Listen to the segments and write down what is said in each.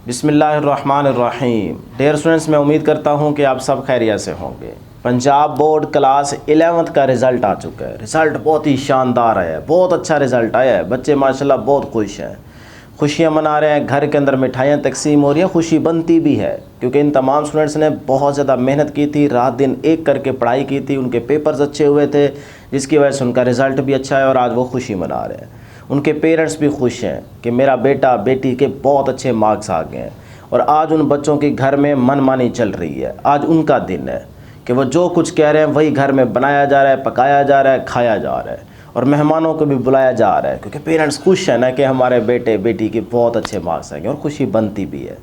बिस्मिल्लाहिर्रहमानिर्रहीम। Dear students, मैं उम्मीद करता हूं कि आप सब खैरियत से होंगे। पंजाब बोर्ड क्लास 11th का रिज़ल्ट आ चुका है। रिज़ल्ट बहुत ही शानदार है, बहुत अच्छा रिज़ल्ट आया है। बच्चे माशाल्लाह बहुत खुश हैं, खुशियां मना रहे हैं। घर के अंदर मिठाइयाँ तकसीम हो रही हैं, खुशी बनती भी है क्योंकि इन तमाम स्टूडेंट्स ने बहुत ज़्यादा मेहनत की थी, रात दिन एक करके पढ़ाई की थी। उनके पेपर्स अच्छे हुए थे जिसकी वजह से उनका रिज़ल्ट भी अच्छा है और आज वो खुशी मना रहे हैं। उनके पेरेंट्स भी खुश हैं कि मेरा बेटा बेटी के बहुत अच्छे मार्क्स आ गए हैं। और आज उन बच्चों की घर में मनमानी चल रही है। आज उनका दिन है कि वो जो कुछ कह रहे हैं वही घर में बनाया जा रहा है, पकाया जा रहा है, खाया जा रहा है और मेहमानों को भी बुलाया जा रहा है क्योंकि पेरेंट्स खुश हैं ना कि हमारे बेटे बेटी के बहुत अच्छे मार्क्स आएंगे और खुशी बनती भी है।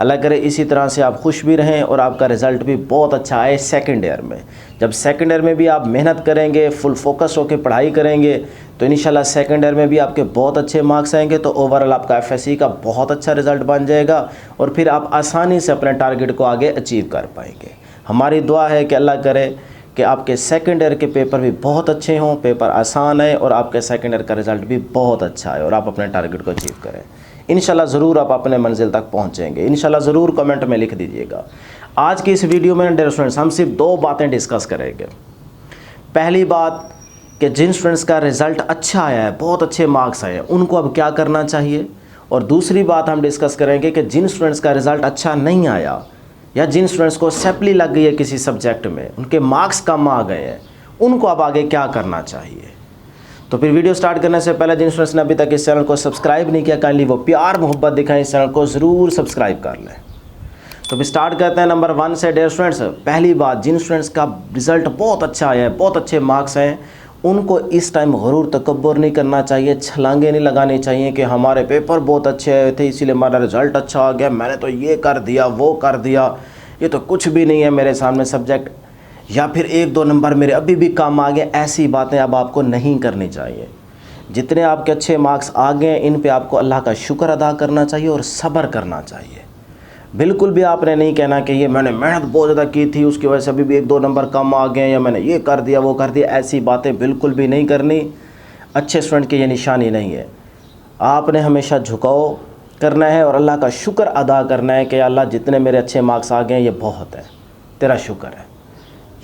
अल्लाह करे इसी तरह से आप खुश भी रहें और आपका रिज़ल्ट भी बहुत अच्छा आए सेकंड ईयर में। जब सेकंड ईयर में भी आप मेहनत करेंगे, फुल फोकस होकर पढ़ाई करेंगे तो इंशाल्लाह सेकंड ईयर में भी आपके बहुत अच्छे मार्क्स आएंगे। तो ओवरऑल आपका एफएससी का बहुत अच्छा रिज़ल्ट बन जाएगा और फिर आप आसानी से अपने टारगेट को आगे अचीव कर पाएंगे। हमारी दुआ है कि अल्लाह करे कि आपके सेकंड ईयर के पेपर भी बहुत अच्छे हों, पेपर आसान है और आपके सेकंड ईयर का रिज़ल्ट भी बहुत अच्छा है और आप अपने टारगेट को अचीव करें। इंशाल्लाह ज़रूर आप अपने मंजिल तक पहुंचेंगे। इंशाल्लाह ज़रूर कमेंट में लिख दीजिएगा। आज की इस वीडियो में डियर स्टूडेंट्स हम सिर्फ दो बातें डिस्कस करेंगे। पहली बात कि जिन स्टूडेंट्स का रिज़ल्ट अच्छा आया है, बहुत अच्छे मार्क्स आए हैं, उनको अब क्या करना चाहिए। और दूसरी बात हम डिस्कस करेंगे कि जिन स्टूडेंट्स का रिज़ल्ट अच्छा नहीं आया या जिन स्टूडेंट्स को सप्ली लग गई है किसी सब्जेक्ट में, उनके मार्क्स कम आ गए हैं, उनको अब आगे क्या करना चाहिए। तो फिर वीडियो स्टार्ट करने से पहले जिन स्टूडेंट्स ने अभी तक इस चैनल को सब्सक्राइब नहीं किया, काइंडली वो प्यार मोहब्बत दिखाएं, इस चैनल को ज़रूर सब्सक्राइब कर लें। तो फिर स्टार्ट करते हैं नंबर 1 से। डियर स्टूडेंट्स, पहली बात, जिन स्टूडेंट्स का रिज़ल्ट बहुत अच्छा आया है, बहुत अच्छे मार्क्स हैं, उनको इस टाइम गरूर तकब्बुर नहीं करना चाहिए, छलांगे नहीं लगानी चाहिए कि हमारे पेपर बहुत अच्छे थे इसीलिए हमारा रिज़ल्ट अच्छा आ गया, मैंने तो ये कर दिया वो कर दिया, ये तो कुछ भी नहीं है मेरे सामने सब्जेक्ट, या फिर 1-2 नंबर मेरे अभी भी कम आ गए। ऐसी बातें अब आपको नहीं करनी चाहिए। जितने आपके अच्छे मार्क्स आ गए इन पे आपको अल्लाह का शुक्र अदा करना चाहिए और सब्र करना चाहिए। बिल्कुल भी आपने नहीं कहना कि ये मैंने मेहनत बहुत ज़्यादा की थी उसकी वजह से अभी भी 1-2 नंबर कम आ गए या मैंने ये कर दिया वो कर दिया। ऐसी बातें बिल्कुल भी नहीं करनी। अच्छे स्टूडेंट की ये निशानी नहीं है। आपने हमेशा झुकाव करना है और अल्लाह का शुक्र अदा करना है कि अल्लाह जितने मेरे अच्छे मार्क्स आ गए ये बहुत है, तेरा शुक्र है।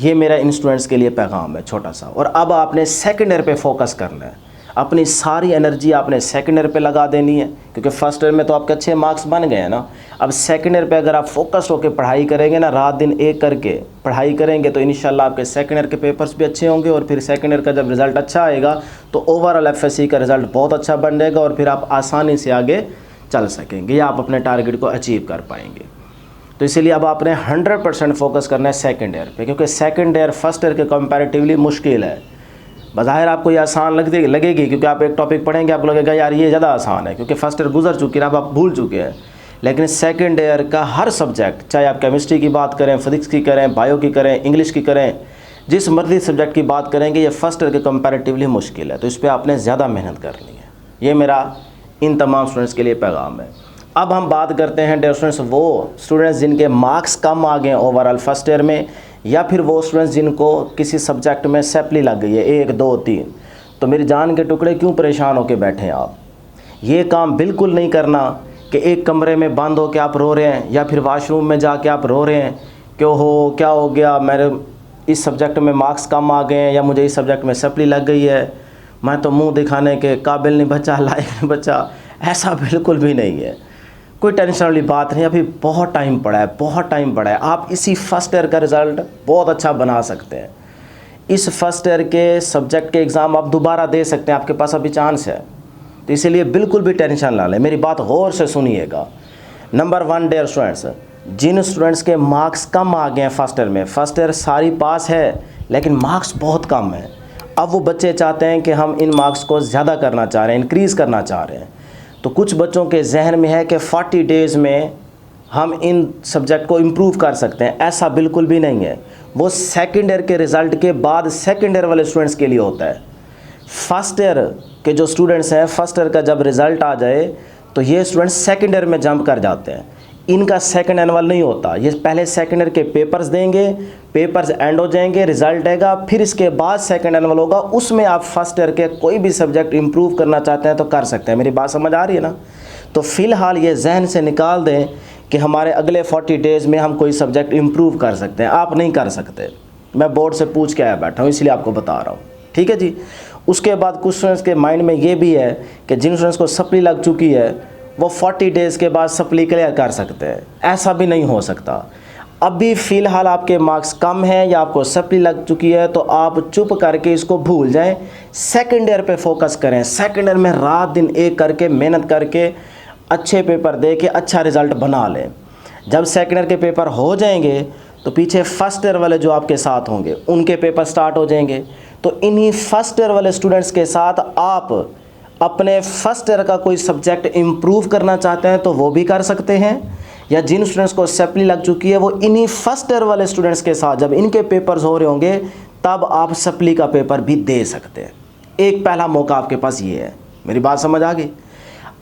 ये मेरा इन स्टूडेंट्स के लिए पैगाम है छोटा सा। और अब आपने सेकंड ईयर पे फोकस करना है। अपनी सारी एनर्जी आपने सेकंड ईयर पे लगा देनी है क्योंकि फर्स्ट ईयर में तो आपके अच्छे मार्क्स बन गए हैं ना। अब सेकंड ईयर पे अगर आप फोकस होकर पढ़ाई करेंगे ना, रात दिन एक करके पढ़ाई करेंगे तो इंशाल्लाह आपके सेकंड ईयर के पेपर्स भी अच्छे होंगे और फिर सेकंड ईयर का जब रिज़ल्ट अच्छा आएगा तो ओवरऑल एफएससी का रिज़ल्ट बहुत अच्छा बन जाएगा और फिर आप आसानी से आगे चल सकेंगे या आप अपने टारगेट को अचीव कर पाएंगे। तो इसीलिए अब आपने 100% फोकस करना है सेकंड ईयर पे क्योंकि सेकंड ईयर फर्स्ट ईयर के कंपैरेटिवली मुश्किल है। बज़ाहिर आपको ये आसान लगेगी क्योंकि आप एक टॉपिक पढ़ेंगे आपको लगेगा यार ये ज़्यादा आसान है क्योंकि फर्स्ट ईयर गुजर चुकी है, आप भूल चुके हैं। लेकिन सेकंड ईयर का हर सब्जेक्ट, चाहे आप केमिस्ट्री की बात करें, फिजिक्स की करें, बायो की करें, इंग्लिश की करें, जिस मर्जी सब्जेक्ट की बात करेंगे, ये फर्स्ट ईयर के कंपैरेटिवली मुश्किल है। तो इस पर आपने ज़्यादा मेहनत करनी है। ये मेरा इन तमाम स्टूडेंट्स के लिए पैगाम है। अब हम बात करते हैं डियर स्टूडेंट्स वो स्टूडेंट्स जिनके मार्क्स कम आ गए ओवरऑल फर्स्ट ईयर में, या फिर वो स्टूडेंट्स जिनको किसी सब्जेक्ट में सप्ली लग गई है 1, 2, 3। तो मेरी जान के टुकड़े क्यों परेशान होकर बैठे हैं आप। ये काम बिल्कुल नहीं करना कि एक कमरे में बंद हो के आप रो रहे हैं या फिर वाशरूम में जाके आप रो रहे हैं कि हो क्या हो गया, मेरे इस सब्जेक्ट में मार्क्स कम आ गए हैं या मुझे इस सब्जेक्ट में सप्ली लग गई है, मैं तो मुँह दिखाने के काबिल नहीं बचा, लायक नहीं बचा। ऐसा बिल्कुल भी नहीं है। कोई टेंशन वाली बात नहीं। अभी बहुत टाइम पड़ा है, बहुत टाइम पड़ा है। आप इसी फर्स्ट ईयर का रिज़ल्ट बहुत अच्छा बना सकते हैं। इस फर्स्ट ईयर के सब्जेक्ट के एग्ज़ाम आप दोबारा दे सकते हैं, आपके पास अभी चांस है। तो इसीलिए बिल्कुल भी टेंशन ना लें, मेरी बात गौर से सुनिएगा। नंबर 1 डियर स्टूडेंट्स, जिन स्टूडेंट्स के मार्क्स कम आ गए हैं फर्स्ट ईयर में, फर्स्ट ईयर सारी पास है लेकिन मार्क्स बहुत कम है। अब वो बच्चे चाहते हैं कि हम इन मार्क्स को ज़्यादा करना चाह रहे हैं, इंक्रीज़ करना चाह रहे हैं। तो कुछ बच्चों के जहन में है कि 40 डेज़ में हम इन सब्जेक्ट को इम्प्रूव कर सकते हैं। ऐसा बिल्कुल भी नहीं है। वो सेकंड ईयर के रिज़ल्ट के बाद सेकंड ईयर वाले स्टूडेंट्स के लिए होता है। फर्स्ट ईयर के जो स्टूडेंट्स हैं, फर्स्ट ईयर का जब रिज़ल्ट आ जाए तो ये स्टूडेंट्स सेकंड ईयर में जंप कर जाते हैं। इनका सेकंड एनुअल नहीं होता। ये पहले सेकंड ईयर के पेपर्स देंगे, पेपर्स एंड हो जाएंगे, रिज़ल्ट आएगा, फिर इसके बाद सेकंड एनुअल होगा। उसमें आप फर्स्ट ईयर के कोई भी सब्जेक्ट इंप्रूव करना चाहते हैं तो कर सकते हैं। मेरी बात समझ आ रही है ना। तो फ़िलहाल ये जहन से निकाल दें कि हमारे अगले 40 डेज़ में हम कोई सब्जेक्ट इम्प्रूव कर सकते हैं। आप नहीं कर सकते, मैं बोर्ड से पूछ के आया बैठा हूँ, इसलिए आपको बता रहा हूँ, ठीक है जी। उसके बाद कुछ स्टूडेंट्स के माइंड में ये भी है कि जिन स्टूडेंट्स को सप्ली लग चुकी है वो 40 डेज़ के बाद सप्ली क्लियर कर सकते हैं। ऐसा भी नहीं हो सकता। अभी फ़िलहाल आपके मार्क्स कम हैं या आपको सप्ली लग चुकी है तो आप चुप करके इसको भूल जाएं, सेकंड ईयर पे फोकस करें। सेकंड ईयर में रात दिन एक करके मेहनत करके अच्छे पेपर दे के अच्छा रिज़ल्ट बना लें। जब सेकंड ईयर के पेपर हो जाएंगे तो पीछे फर्स्ट ईयर वाले जो आपके साथ होंगे उनके पेपर स्टार्ट हो जाएंगे। तो इन्हीं फर्स्ट ईयर वाले स्टूडेंट्स के साथ आप अपने फर्स्ट ईयर का कोई सब्जेक्ट इम्प्रूव करना चाहते हैं तो वो भी कर सकते हैं, या जिन स्टूडेंट्स को सप्ली लग चुकी है वो इन्हीं फर्स्ट ईयर वाले स्टूडेंट्स के साथ जब इनके पेपर्स हो रहे होंगे तब आप सप्ली का पेपर भी दे सकते हैं। एक पहला मौका आपके पास ये है। मेरी बात समझ आ गई?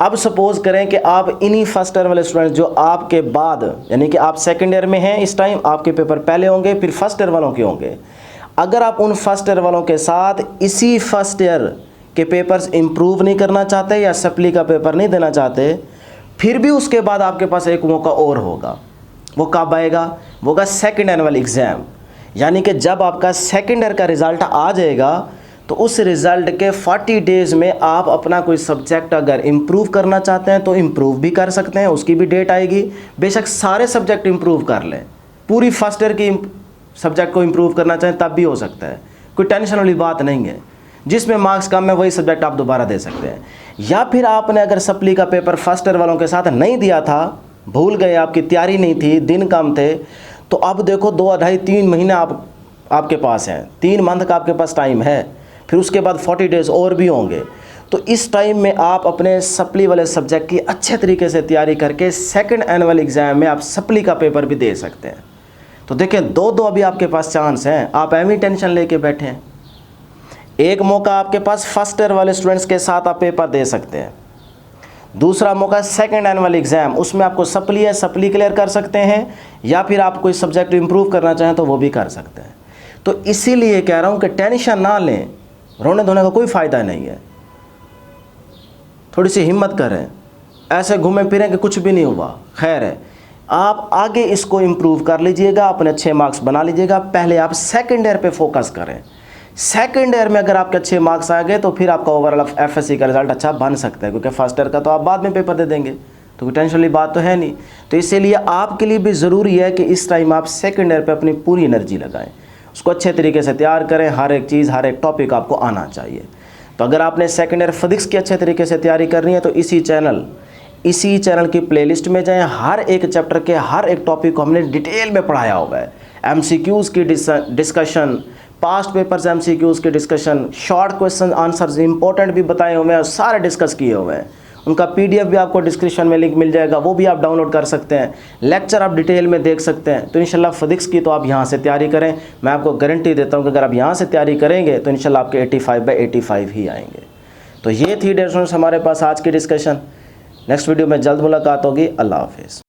अब सपोज़ करें कि आप इन्हीं फर्स्ट ईयर वाले स्टूडेंट्स जो आपके बाद, यानी कि आप सेकेंड ईयर में हैं इस टाइम, आपके पेपर पहले होंगे फिर फर्स्ट ईयर वालों के होंगे। अगर आप उन फर्स्ट ईयर वालों के साथ इसी फर्स्ट ईयर के पेपर्स इम्प्रूव नहीं करना चाहते या सप्ली का पेपर नहीं देना चाहते, फिर भी उसके बाद आपके पास एक मौका और होगा। वो कब आएगा? वो होगा सेकेंड एनुअल एग्ज़ाम। यानी कि जब आपका सेकेंड ईयर का रिज़ल्ट आ जाएगा तो उस रिज़ल्ट के 40 डेज़ में आप अपना कोई सब्जेक्ट अगर इम्प्रूव करना चाहते हैं तो इम्प्रूव भी कर सकते हैं। उसकी भी डेट आएगी। बेशक सारे सब्जेक्ट इम्प्रूव कर लें, पूरी फर्स्ट ईयर की सब्जेक्ट को इम्प्रूव करना चाहें तब भी हो सकता है, कोई टेंशन वाली बात नहीं है। जिसमें मार्क्स कम है वही सब्जेक्ट आप दोबारा दे सकते हैं। या फिर आपने अगर सप्ली का पेपर फर्स्ट ईयर वालों के साथ नहीं दिया था, भूल गए, आपकी तैयारी नहीं थी, दिन कम थे, तो अब देखो 2 ढाई 3 महीने आपके पास हैं, 3 मंथ का आपके पास टाइम है, फिर उसके बाद 40 डेज़ और भी होंगे। तो इस टाइम में आप अपने सप्ली वाले सब्जेक्ट की अच्छे तरीके से तैयारी करके सेकेंड एनुअल एग्ज़ाम में आप सप्ली का पेपर भी दे सकते हैं। तो देखें 2 अभी आपके पास चांस हैं, आप एम ही टेंशन लेके बैठे हैं। एक मौका आपके पास फर्स्ट ईयर वाले स्टूडेंट्स के साथ आप पेपर दे सकते हैं, दूसरा मौका सेकंड एनुअल एग्ज़ाम, उसमें आपको सप्ली है, सप्ली क्लियर कर सकते हैं, या फिर आप कोई सब्जेक्ट इम्प्रूव करना चाहें तो वो भी कर सकते हैं। तो इसीलिए कह रहा हूँ कि टेंशन ना लें, रोने धोने का कोई फ़ायदा नहीं है। थोड़ी सी हिम्मत करें, ऐसे घूमें फिरें कि कुछ भी नहीं हुआ, खैर है। आप आगे इसको इम्प्रूव कर लीजिएगा, अपने अच्छे मार्क्स बना लीजिएगा। पहले आप सेकेंड ईयर पे फोकस करें। सेकेंड ईयर में अगर आपके अच्छे मार्क्स आ गए तो फिर आपका ओवरऑल एफएससी का रिजल्ट अच्छा बन सकता है, क्योंकि फर्स्ट ईयर का तो आप बाद में पेपर दे देंगे, तो कोई टेंशन वाली बात तो है नहीं। तो इसीलिए आपके लिए भी ज़रूरी है कि इस टाइम आप सेकेंड ईयर पे अपनी पूरी एनर्जी लगाएं, उसको अच्छे तरीके से तैयार करें। हर एक चीज़, हर एक टॉपिक आपको आना चाहिए। तो अगर आपने सेकेंड ईयर फिजिक्स की अच्छे तरीके से तैयारी करनी है तो इसी चैनल की प्लेलिस्ट में जाएं। हर एक चैप्टर के हर एक टॉपिक को हमने डिटेल में पढ़ाया हुआ है। एमसीक्यूज़ की डिस्कशन, पास्ट पेपर्स एमसीक्यूज़ की discussion, short question answers important भी बताए हुए हैं, सारे डिस्कस किए हुए हैं। उनका पीडीएफ भी आपको डिस्क्रिप्शन में लिंक मिल जाएगा, वो भी आप डाउनलोड कर सकते हैं। लेक्चर आप डिटेल में देख सकते हैं। तो इंशाल्लाह फिजिक्स की तो आप यहाँ से तैयारी करें। मैं आपको गारंटी देता हूँ कि अगर आप यहाँ से तैयारी करेंगे तो इंशाल्लाह आपके 85/85 ही आएंगे। तो ये थी डियर स्टूडेंट्स हमारे पास आज की डिस्कशन। नेक्स्ट वीडियो में जल्द मुलाकात होगी। अल्लाह हाफिज़।